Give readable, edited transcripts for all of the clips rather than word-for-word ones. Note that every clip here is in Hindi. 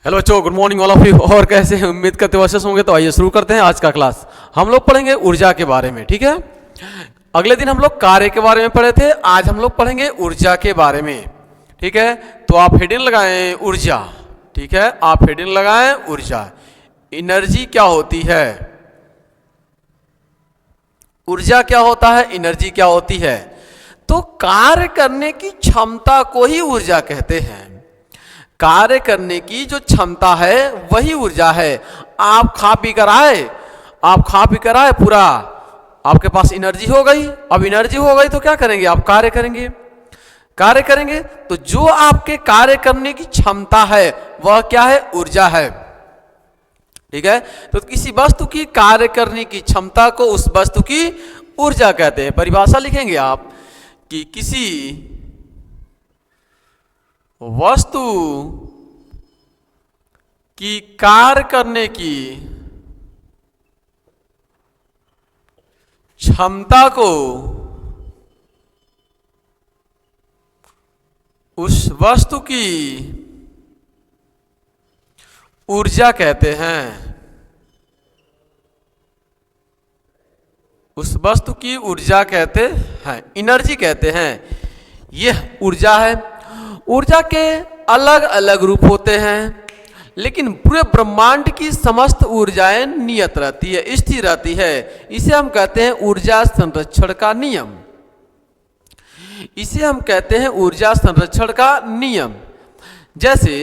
हेलो बच्चों, good morning all of you. और कैसे हैं? उम्मीद करते हो अच्छे होंगे। तो आइए शुरू करते हैं आज का क्लास। हम लोग पढ़ेंगे ऊर्जा के बारे में, ठीक है। अगले दिन हम लोग कार्य के बारे में पढ़े थे, आज हम लोग पढ़ेंगे ऊर्जा के बारे में, ठीक है। तो आप हेडिंग लगाएं ऊर्जा, ठीक है। आप हेडिंग लगाएं ऊर्जा। एनर्जी क्या होती है, ऊर्जा क्या होता है, एनर्जी क्या होती है। तो कार्य करने की क्षमता को ही ऊर्जा कहते हैं। कार्य करने की जो क्षमता है वही ऊर्जा है। आप खा पी कर आए, पूरा आपके पास एनर्जी हो गई। अब एनर्जी हो गई तो क्या करेंगे, आप कार्य करेंगे। तो जो आपके कार्य करने की क्षमता है वह क्या है, ऊर्जा है, ठीक है। तो किसी वस्तु की कार्य करने की क्षमता को उस वस्तु की ऊर्जा कहते हैं। परिभाषा लिखेंगे आप कि किसी वस्तु की कार्य करने की क्षमता को उस वस्तु की ऊर्जा कहते हैं। उस वस्तु की ऊर्जा कहते हैं, एनर्जी कहते हैं। यह ऊर्जा है। ऊर्जा के अलग अलग रूप होते हैं, लेकिन पूरे ब्रह्मांड की समस्त ऊर्जाएं नियत रहती है, स्थिर रहती है। इसे हम कहते हैं ऊर्जा संरक्षण का नियम। इसे हम कहते हैं ऊर्जा संरक्षण का नियम। जैसे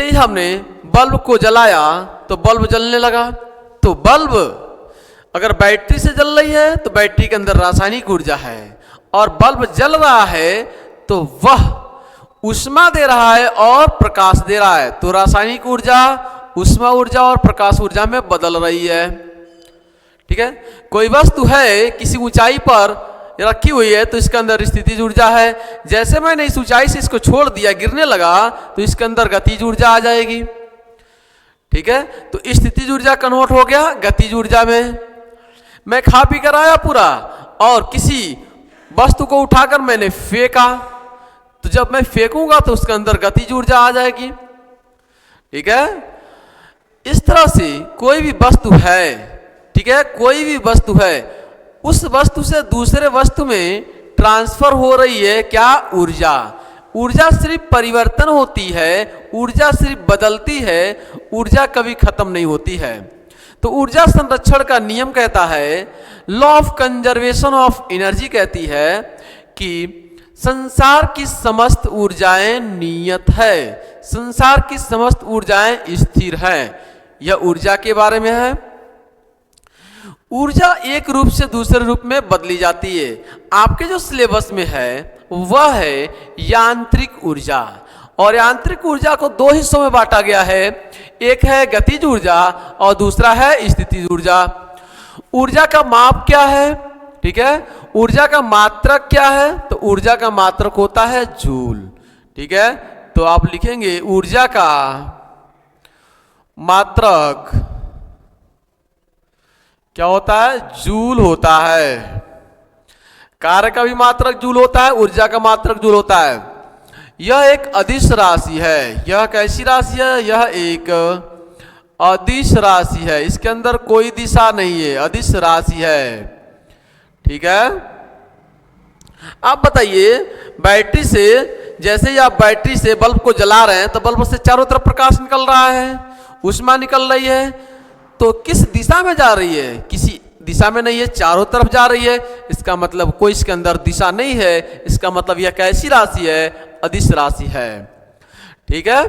ही हमने बल्ब को जलाया तो बल्ब जलने लगा। तो बल्ब अगर बैटरी से जल रही है तो बैटरी के अंदर रासायनिक ऊर्जा है, और बल्ब जल रहा है तो वह ऊष्मा दे रहा है और प्रकाश दे रहा है। तो रासायनिक ऊर्जा ऊष्मा ऊर्जा और प्रकाश ऊर्जा में बदल रही है, ठीक है। कोई वस्तु है किसी ऊंचाई पर रखी हुई है तो इसके अंदर स्थितिज ऊर्जा है। जैसे मैंने इस ऊंचाई से इसको छोड़ दिया, गिरने लगा, तो इसके अंदर गतिज ऊर्जा आ जाएगी, ठीक है। तो स्थितिज ऊर्जा कन्वर्ट हो गया गतिज ऊर्जा में। मैं खा पी कर आया पूरा, और किसी वस्तु को उठाकर मैंने फेंका, तो जब मैं फेंकूंगा तो उसके अंदर गतिज ऊर्जा आ जाएगी, ठीक है। इस तरह से कोई भी वस्तु है, ठीक है, कोई भी वस्तु है, उस वस्तु से दूसरे वस्तु में ट्रांसफर हो रही है क्या, ऊर्जा। ऊर्जा सिर्फ परिवर्तन होती है, ऊर्जा सिर्फ बदलती है, ऊर्जा कभी खत्म नहीं होती है। तो ऊर्जा संरक्षण का नियम कहता है, law of conservation of energy कहती है कि संसार की समस्त ऊर्जाएं नियत है, संसार की समस्त ऊर्जाएं स्थिर है। यह ऊर्जा के बारे में है। ऊर्जा एक रूप से दूसरे रूप में बदली जाती है। आपके जो सिलेबस में है वह है यांत्रिक ऊर्जा, और यांत्रिक ऊर्जा को दो हिस्सों में बांटा गया है। एक है गतिज ऊर्जा और दूसरा है स्थितिज ऊर्जा। ऊर्जा का माप क्या है, ठीक है, ऊर्जा का मात्रक क्या है, तो ऊर्जा का मात्रक होता है जूल, ठीक है। तो आप लिखेंगे ऊर्जा का मात्रक क्या होता है, जूल होता है। कार्य का भी मात्रक जूल होता है, ऊर्जा का मात्रक जूल होता है। यह एक अदिश राशि है। यह कैसी राशि है, यह एक अदिश राशि है। इसके अंदर कोई दिशा नहीं है, अदिश राशि है, ठीक है। आप बताइए, बैटरी से, जैसे ही आप बैटरी से बल्ब को जला रहे हैं तो बल्ब से चारों तरफ प्रकाश निकल रहा है, ऊष्मा निकल रही है। तो किस दिशा में जा रही है, किसी दिशा में नहीं है, चारों तरफ जा रही है। इसका मतलब कोई इसके अंदर दिशा नहीं है। इसका मतलब यह कैसी राशि है, अदिश राशि है, ठीक है।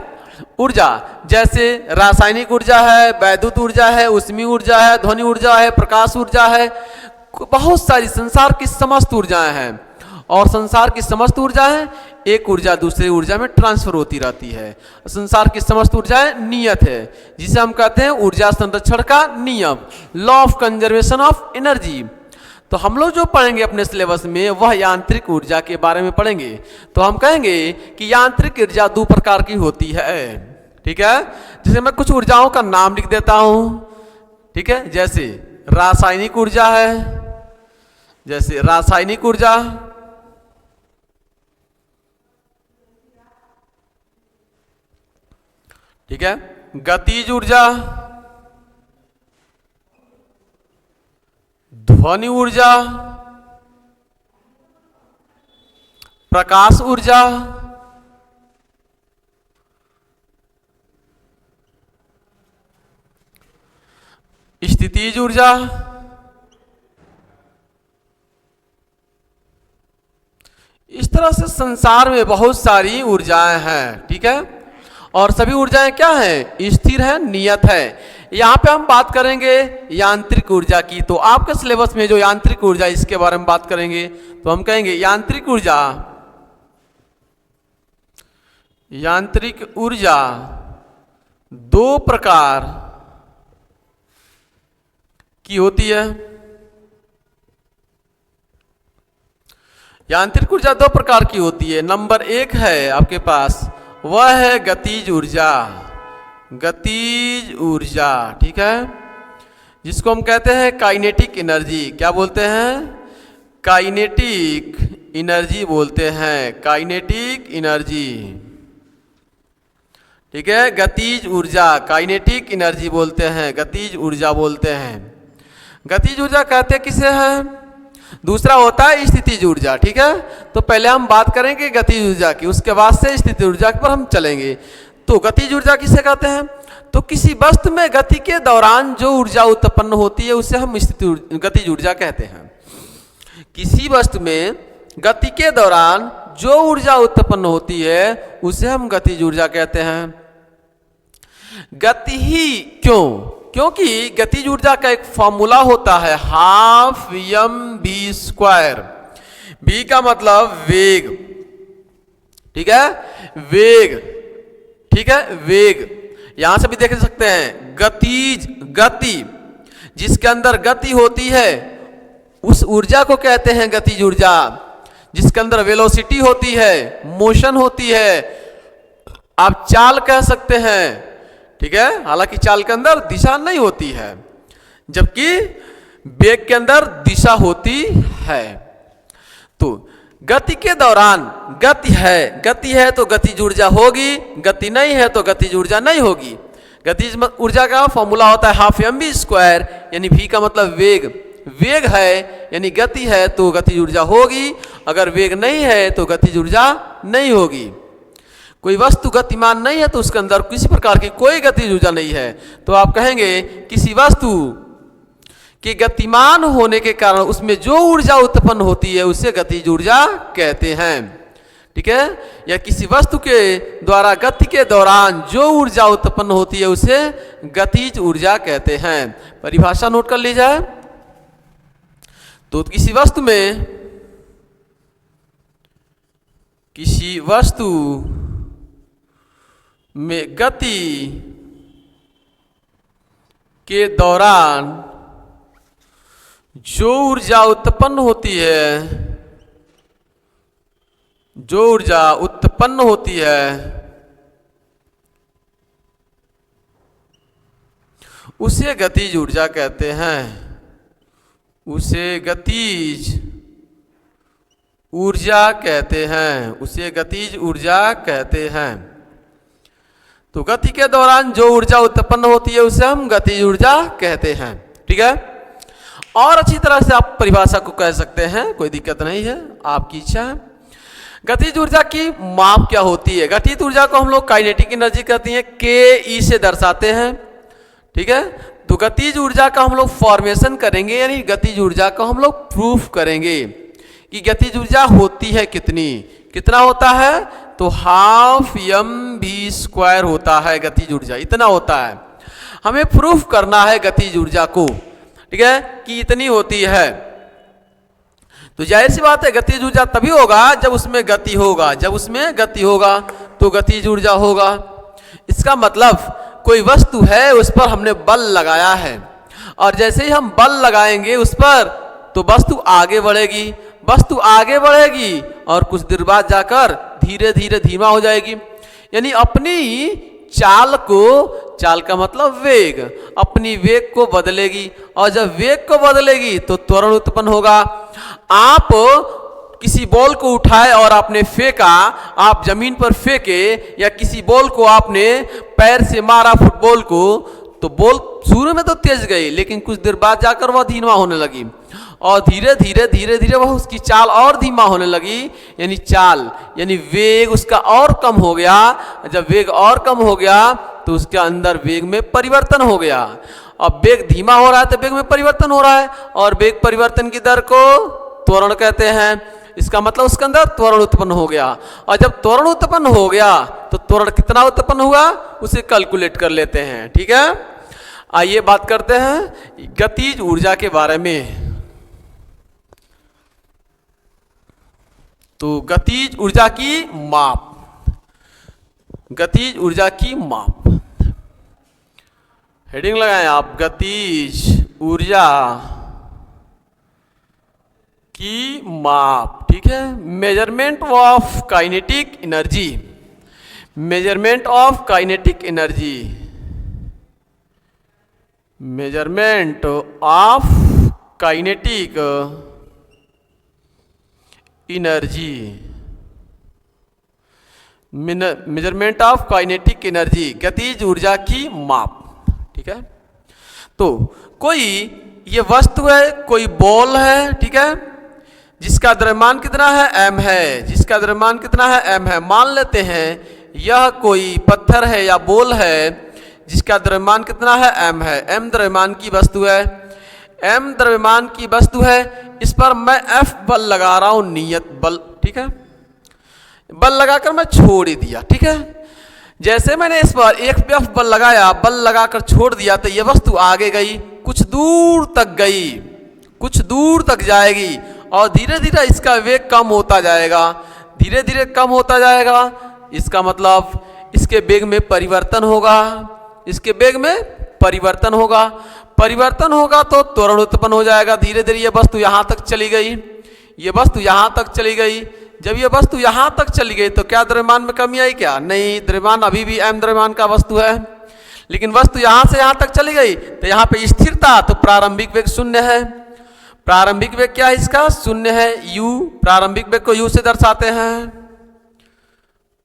ऊर्जा जैसे रासायनिक ऊर्जा है, वैद्युत ऊर्जा है, ऊष्मीय ऊर्जा है, ध्वनि ऊर्जा है, प्रकाश ऊर्जा है, बहुत सारी संसार की समस्त ऊर्जाएं हैं। और संसार की समस्त ऊर्जाएं एक ऊर्जा दूसरी ऊर्जा में ट्रांसफर होती रहती है। संसार की समस्त ऊर्जाएं नियत है, जिसे हम कहते हैं ऊर्जा संरक्षण का नियम, law of conservation of energy. तो हम लोग जो पढ़ेंगे अपने सिलेबस में वह यांत्रिक ऊर्जा के बारे में पढ़ेंगे। तो हम कहेंगे कि यांत्रिक ऊर्जा दो प्रकार की होती है, ठीक है। जैसे मैं कुछ ऊर्जाओं का नाम लिख देता हूं, ठीक है। जैसे रासायनिक ऊर्जा है, जैसे रासायनिक ऊर्जा, ठीक है। गतिज ऊर्जा, ध्वनि ऊर्जा, प्रकाश ऊर्जा, स्थितिज ऊर्जा, इस तरह से संसार में बहुत सारी ऊर्जाएं हैं। ठीक है, और सभी ऊर्जाएं क्या हैं? स्थिर है, नियत है। यहां पे हम बात करेंगे यांत्रिक ऊर्जा की। तो आपके सिलेबस में जो यांत्रिक ऊर्जा, इसके बारे में बात करेंगे तो हम कहेंगे यांत्रिक ऊर्जा, यांत्रिक ऊर्जा दो प्रकार की होती है। यांत्रिक ऊर्जा दो प्रकार की होती है। नंबर एक है आपके पास, वह है गतिज ऊर्जा, गतिज ऊर्जा। ठीक है, जिसको हम कहते हैं काइनेटिक एनर्जी। क्या बोलते हैं? काइनेटिक एनर्जी बोलते हैं, काइनेटिक एनर्जी। ठीक है, गतिज ऊर्जा, काइनेटिक एनर्जी बोलते हैं, गतिज ऊर्जा बोलते हैं। गतिज ऊर्जा कहते किसे हैं? दूसरा होता है स्थितिज ऊर्जा। ठीक है, तो पहले हम बात करेंगे गतिज ऊर्जा की, उसके बाद से स्थितिज ऊर्जा पर हम चलेंगे। तो गतिज ऊर्जा किसे कहते हैं? तो किसी वस्तु में गति के दौरान जो ऊर्जा उत्पन्न होती है उसे हम गतिज ऊर्जा कहते हैं। किसी वस्तु में गति के दौरान जो ऊर्जा उत्पन्न होती है उसे हम गतिज ऊर्जा कहते हैं। गति ही क्यों? क्योंकि गतिज ऊर्जा का एक फॉर्मूला होता है, हाफ mv²। v का मतलब वेग। ठीक है, वेग। ठीक है, वेग। यहां से भी देख सकते हैं गतिज, गति, जिसके अंदर गति होती है उस ऊर्जा को कहते हैं गतिज ऊर्जा। जिसके अंदर वेलोसिटी होती है, मोशन होती है, आप चाल कह सकते हैं। ठीक है, हालांकि चाल के अंदर दिशा नहीं होती है, जबकि वेग के अंदर दिशा होती है। तो गति के दौरान गति है तो गतिज ऊर्जा होगी, गति नहीं है तो गतिज ऊर्जा नहीं होगी। गतिज ऊर्जा का फॉर्मूला होता है हाफ mv², यानी v का मतलब वेग। वेग है यानी गति है तो गतिज ऊर्जा होगी, अगर वेग नहीं है तो गतिज ऊर्जा नहीं होगी। कोई वस्तु गतिमान नहीं है तो उसके अंदर किसी प्रकार की कोई गतिज ऊर्जा नहीं है, तो आप कहेंगे किसी वस्तु के गतिमान होने के कारण उसमें जो ऊर्जा उत्पन्न होती है उसे गतिज ऊर्जा कहते हैं। ठीक है, या किसी वस्तु के द्वारा गति के दौरान जो ऊर्जा उत्पन्न होती है उसे गतिज ऊर्जा कहते हैं। परिभाषा नोट कर ली जाए तो किसी वस्तु में गति के दौरान जो ऊर्जा उत्पन्न होती है, जो ऊर्जा उत्पन्न होती है उसे गतिज ऊर्जा कहते हैं, उसे गतिज ऊर्जा कहते हैं, उसे गतिज ऊर्जा कहते हैं। तो गति के दौरान जो ऊर्जा उत्पन्न होती है उसे हम गतिज ऊर्जा कहते हैं। ठीक है, और अच्छी तरह से आप परिभाषा को कह सकते हैं, कोई दिक्कत नहीं है, आपकी इच्छा है। गतिज ऊर्जा की माप क्या होती है? गतिज ऊर्जा को हम लोग काइनेटिक एनर्जी कहते हैं, के से दर्शाते हैं। ठीक है, तो गतिज ऊर्जा का हम लोग फॉर्मेशन करेंगे, यानी गतिज ऊर्जा को हम लोग प्रूफ करेंगे कि गतिज ऊर्जा होती है कितना होता है? तो हाफ mv² होता है गतिज ऊर्जा, इतना होता है। हमें प्रूफ करना है गतिज ऊर्जा को, ठीक है, कि इतनी होती है। तो जाहिर सी बात है गतिज ऊर्जा तभी होगा जब उसमें गति होगा, जब उसमें गति होगा तो गतिज ऊर्जा होगा। इसका मतलब कोई वस्तु है, उस पर हमने बल लगाया है, और जैसे ही हम बल लगाएंगे उस पर तो वस्तु आगे बढ़ेगी, वस्तु आगे बढ़ेगी और कुछ देर बाद जाकर धीरे धीरे धीमा हो जाएगी। यानी अपनी चाल का मतलब वेग, अपनी वेग को बदलेगी, और जब वेग को बदलेगी तो त्वरण उत्पन्न होगा। आप किसी बॉल को उठाए और आपने फेंका, आप जमीन पर फेंके, या किसी बॉल को आपने पैर से मारा फुटबॉल को, तो बॉल शुरू में तो तेज गई, लेकिन कुछ देर बाद जाकर वह धीमा होने लगी, और धीरे धीरे धीरे धीरे वह उसकी चाल और धीमा होने लगी, यानी चाल यानी वेग उसका और कम हो गया। जब वेग और कम हो गया तो उसके अंदर वेग में परिवर्तन हो गया। अब वेग धीमा हो रहा है तो वेग में परिवर्तन हो रहा है, और वेग परिवर्तन की दर को त्वरण कहते हैं। इसका मतलब उसके अंदर त्वरण उत्पन्न हो गया, और जब त्वरण उत्पन्न हो गया तो त्वरण कितना उत्पन्न हुआ उसे कैलकुलेट कर लेते हैं। ठीक है, आइए बात करते हैं गतिज ऊर्जा के बारे में। तो गतिज ऊर्जा की माप, गतिज ऊर्जा की माप, हेडिंग लगाएं आप, गतिज ऊर्जा की माप। ठीक है, measurement of kinetic energy, measurement of kinetic energy, measurement of kinetic energy, measurement of kinetic energy, गतिज ऊर्जा की माप। ठीक है, तो कोई ये वस्तु है, कोई बॉल है, ठीक है, जिसका द्रव्यमान कितना है, m है, जिसका द्रव्यमान कितना है, m है। मान लेते हैं यह कोई पत्थर है या बॉल है जिसका द्रव्यमान कितना है, m है। m द्रव्यमान की वस्तु है, m द्रव्यमान की वस्तु है। इस पर मैं F बल लगा रहा हूं, नियत बल। ठीक है, बल लगाकर मैं छोड़ ही दिया। ठीक है, जैसे मैंने इस पर एक F बल लगाया, बल लगाकर छोड़ दिया, तो यह वस्तु आगे गई, कुछ दूर तक गई, कुछ दूर तक जाएगी, और धीरे धीरे इसका वेग कम होता जाएगा, धीरे धीरे कम होता जाएगा। इसका मतलब इसके वेग में परिवर्तन होगा, इसके वेग में परिवर्तन होगा, परिवर्तन होगा तो त्वरण उत्पन्न हो जाएगा। धीरे धीरे ये वस्तु यहाँ तक चली गई, ये वस्तु यहाँ तक चली गई। जब ये वस्तु यहाँ तक चली गई तो क्या द्रव्यमान में कमी आई? क्या नहीं, द्रव्यमान अभी भी m द्रव्यमान का वस्तु है, लेकिन वस्तु यहाँ से यहाँ तक चली गई तो यहाँ पे स्थिरता, तो प्रारंभिक वेग शून्य है। प्रारंभिक वेग क्या है इसका? शून्य है, u। प्रारंभिक वेग को u से दर्शाते हैं।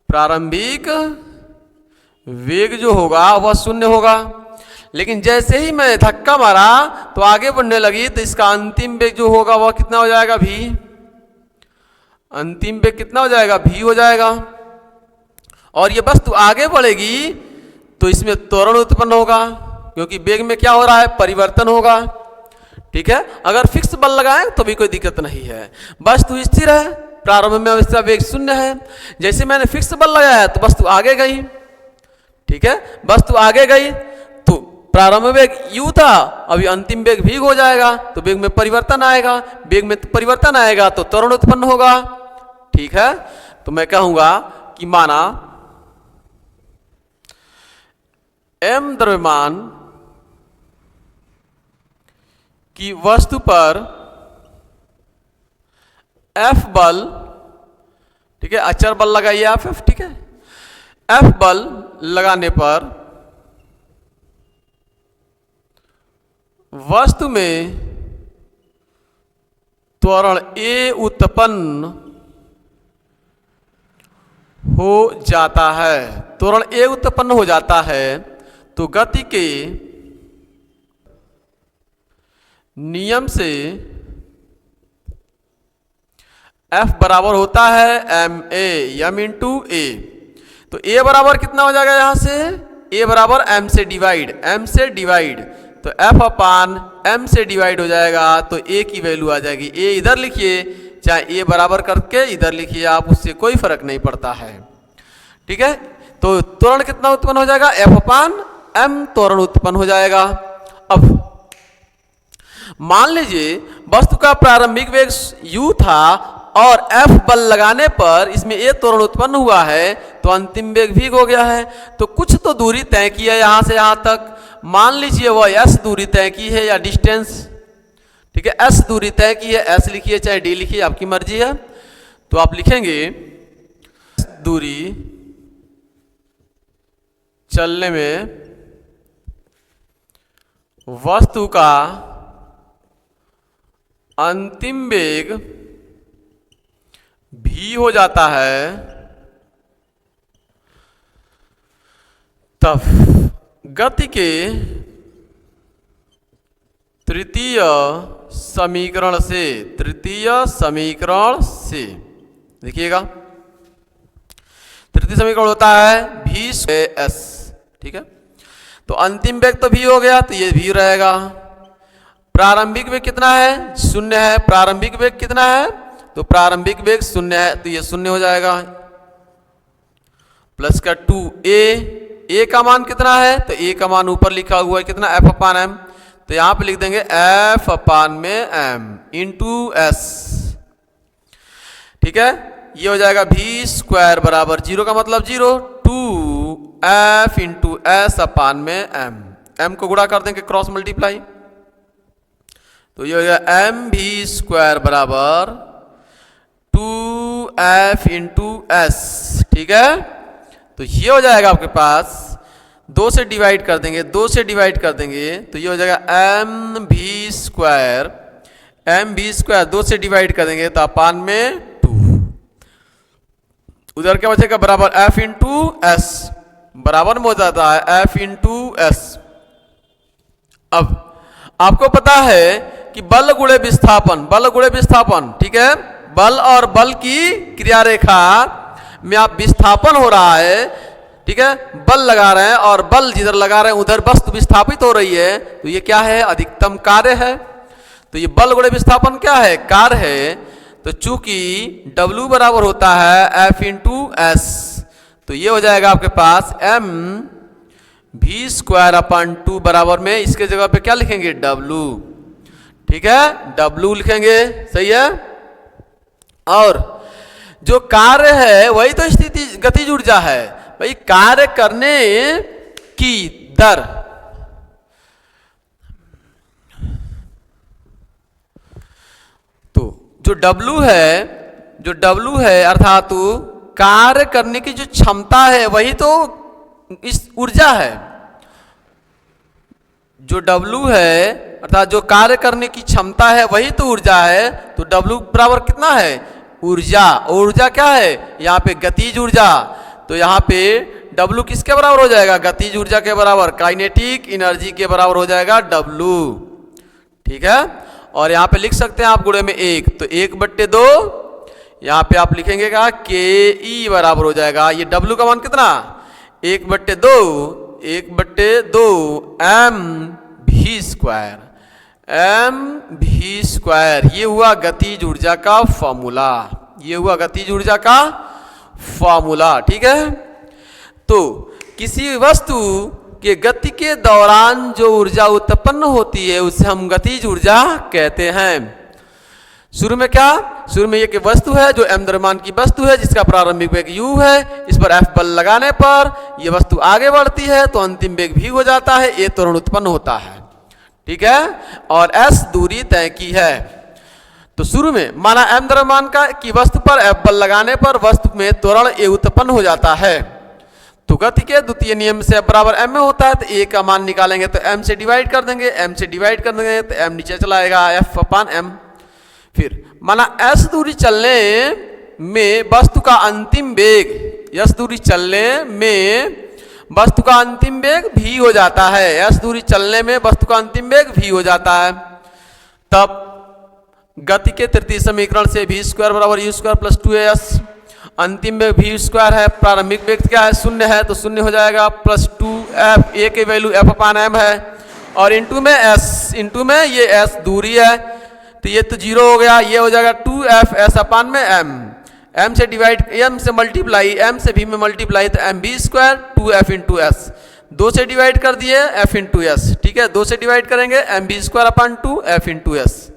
प्रारंभिक वेग जो होगा वह शून्य होगा, लेकिन जैसे ही मैं धक्का मारा तो आगे बढ़ने लगी, तो इसका अंतिम वेग जो होगा वह कितना हो जाएगा? v। अंतिम वेग कितना हो जाएगा? v हो जाएगा। और ये वस्तु आगे बढ़ेगी तो इसमें त्वरण उत्पन्न होगा, क्योंकि वेग में क्या हो रहा है? परिवर्तन होगा। ठीक है, अगर फिक्स बल लगाएं तो भी कोई दिक्कत नहीं है, वस्तु स्थिर है, प्रारंभ में इसका वेग शून्य है। जैसे मैंने फिक्स बल लगाया तो वस्तु आगे गई। ठीक है, वस्तु आगे गई तो प्रारंभ वेग u था, अभी अंतिम वेग v हो जाएगा, तो वेग में परिवर्तन आएगा, वेग में परिवर्तन आएगा तो त्वरण उत्पन्न होगा। ठीक है, तो मैं कहूंगा कि माना m द्रव्यमान की वस्तु पर F बल, ठीक है, अचर बल लगाइए आप F। ठीक है, F बल लगाने पर वस्तु में त्वरण A उत्पन्न हो जाता है, त्वरण A उत्पन्न हो जाता है, तो गति के नियम से F बराबर होता है ma, m इंटू ए। तो A बराबर कितना हो जाएगा? यहां से A बराबर m से डिवाइड, m से डिवाइड, तो F अपान m से डिवाइड हो जाएगा, तो A की वैल्यू आ जाएगी। A इधर लिखिए, चाहे A बराबर करके इधर लिखिए आप, उससे कोई फर्क नहीं पड़ता है। ठीक है, तो त्वरण कितना उत्पन्न हो जाएगा? F अपान m त्वरण उत्पन्न हो जाएगा। अब मान लीजिए वस्तु का प्रारंभिक वेग u था और F बल लगाने पर इसमें A त्वरण उत्पन्न हुआ है, तो अंतिम वेग v हो गया है। तो कुछ तो दूरी तय की है यहाँ से यहाँ तक, मान लीजिए वह s दूरी तय की है या डिस्टेंस। ठीक है, s दूरी तय की है, s लिखिए चाहे d लिखिए, आपकी मर्जी है। तो आप लिखेंगे दूरी चलने में वस्तु का अंतिम वेग भी हो जाता है, तब गति के तृतीय समीकरण से देखिएगा, तृतीय समीकरण होता है v स्क्वायर s, ठीक है। तो अंतिम वेग तो v हो गया, तो ये v रहेगा। प्रारंभिक वेग कितना है? 0 है। प्रारंभिक वेग कितना है? तो प्रारंभिक वेग 0 है, तो ये 0 हो जाएगा। प्लस का 2a का मान कितना है? तो a का मान ऊपर लिखा हुआ है कितना, f अपान m, तो यहां पे लिख देंगे f अपान में m इंटू s, ठीक है। ये हो जाएगा v स्क्वायर बराबर 0 का मतलब 0, 2f इंटू s अपान में m को गुणा कर देंगे क्रॉस मल्टीप्लाई, तो ये हो जाएगा एम भी स्क्वायर बराबर 2f इंटू s, ठीक है। तो ये हो जाएगा आपके पास, 2 से डिवाइड कर देंगे, 2 से डिवाइड कर देंगे, तो ये हो जाएगा एम भी स्क्वायर 2 से डिवाइड कर देंगे तो अपान में 2, उधर क्या बचेगा बराबर f इंटू एस, बराबर में हो जाता है f इंटू एस। अब आपको पता है कि बल गुणे विस्थापन, ठीक है। बल और बल की क्रिया रेखा में आप विस्थापन हो रहा है, ठीक है, बल लगा रहे हैं और बल जिधर लगा रहे हैं उधर वस्तु विस्थापित हो रही है, तो ये क्या है? अधिकतम कार्य है। तो ये बल गुणे विस्थापन क्या है? कार्य है। तो चूंकि W बराबर होता है F इंटू एस, तो ये हो जाएगा आपके पास m भी स्क्वायर अपान 2 बराबर में इसके जगह पे क्या लिखेंगे? W, ठीक है, W लिखेंगे, सही है। और जो कार्य है वही तो स्थिति गतिज ऊर्जा है भाई, कार्य करने की दर, तो जो W है अर्थात कार्य करने की जो क्षमता है वही तो इस ऊर्जा है। जो W है अर्थात जो कार्य करने की क्षमता है वही तो ऊर्जा है। तो W बराबर कितना है? ऊर्जा। ऊर्जा क्या है? यहाँ पे गतिज ऊर्जा, तो यहाँ पे W किसके बराबर हो जाएगा? गतिज ऊर्जा के बराबर, काइनेटिक एनर्जी के बराबर हो जाएगा W, ठीक है। और यहाँ पे लिख सकते हैं आप गुणे में 1, तो 1/2 यहाँ पे आप लिखेंगे का KE बराबर हो जाएगा, ये W का मान कितना? 1/2 m भी स्क्वायर, ये हुआ गतिज ऊर्जा का फॉर्मूला, ठीक है। तो किसी वस्तु के गति के दौरान जो ऊर्जा उत्पन्न होती है उसे हम गतिज ऊर्जा कहते हैं। शुरू में ये कि वस्तु है जो m द्रव्यमान की वस्तु है जिसका प्रारंभिक वेग u है, इस पर F बल लगाने पर ये वस्तु आगे बढ़ती है तो अंतिम वेग v हो जाता है, ये त्वरण उत्पन्न होता है, ठीक है। और s दूरी तय की है। तो शुरू में माना m द्रव्यमान की वस्तु पर F बल लगाने पर वस्तु में त्वरण a उत्पन्न हो जाता है। तो गति के द्वितीय नियम से F बराबर m में होता है, तो a का मान निकालेंगे तो m से डिवाइड कर देंगे, तो m नीचे चला आएगा F अपान m। फिर माना s दूरी चलने में वस्तु का अंतिम वेग v हो जाता है, s दूरी चलने में वस्तु का अंतिम वेग v हो जाता है। तब गति के तृतीय समीकरण से v स्क्वायर बराबर u स्क्वायर प्लस 2as, अंतिम वेग v स्क्वायर है, प्रारंभिक वेग क्या है? 0 है, तो 0 हो जाएगा, प्लस 2f, a की वैल्यू f अपान m है, और इंटू में ये s दूरी है, तो ये तो 0 हो गया, ये हो जाएगा 2f s अपान में m से डिवाइड, m से मल्टीप्लाई, m से v में मल्टीप्लाई, तो m v square 2f into S, 2 से डिवाइड कर दिए f इंटू एस, ठीक है, 2 से डिवाइड करेंगे m v square upon 2 f into S.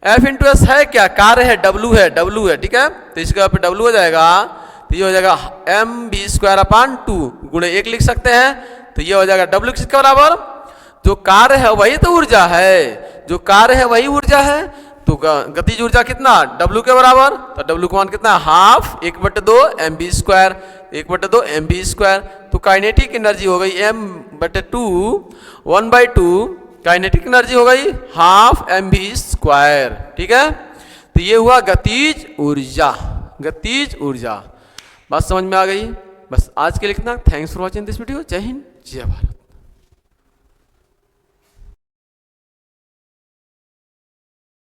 f into S है क्या? कार्य है, W है, ठीक है, तो इसके यहाँ पे W हो जाएगा, तो ये हो जाएगा m v स्क्वायर अपान 2 गुणे 1 लिख सकते हैं, तो ये हो जाएगा W किसके बराबर? जो कार्य है वही तो ऊर्जा है, तो गतिज ऊर्जा कितना? W के बराबर, तो W का मान कितना? हाफ 1/2 mv स्क्वायर, तो काइनेटिक एनर्जी हो गई m/2 1/2, काइनेटिक एनर्जी हो गई हाफ mv स्क्वायर, ठीक है। तो ये हुआ गतिज गतिज ऊर्जा। बात समझ में आ गई? बस आज के लिए इतना। Thanks for watching this video. जय हिंद, जय भारत।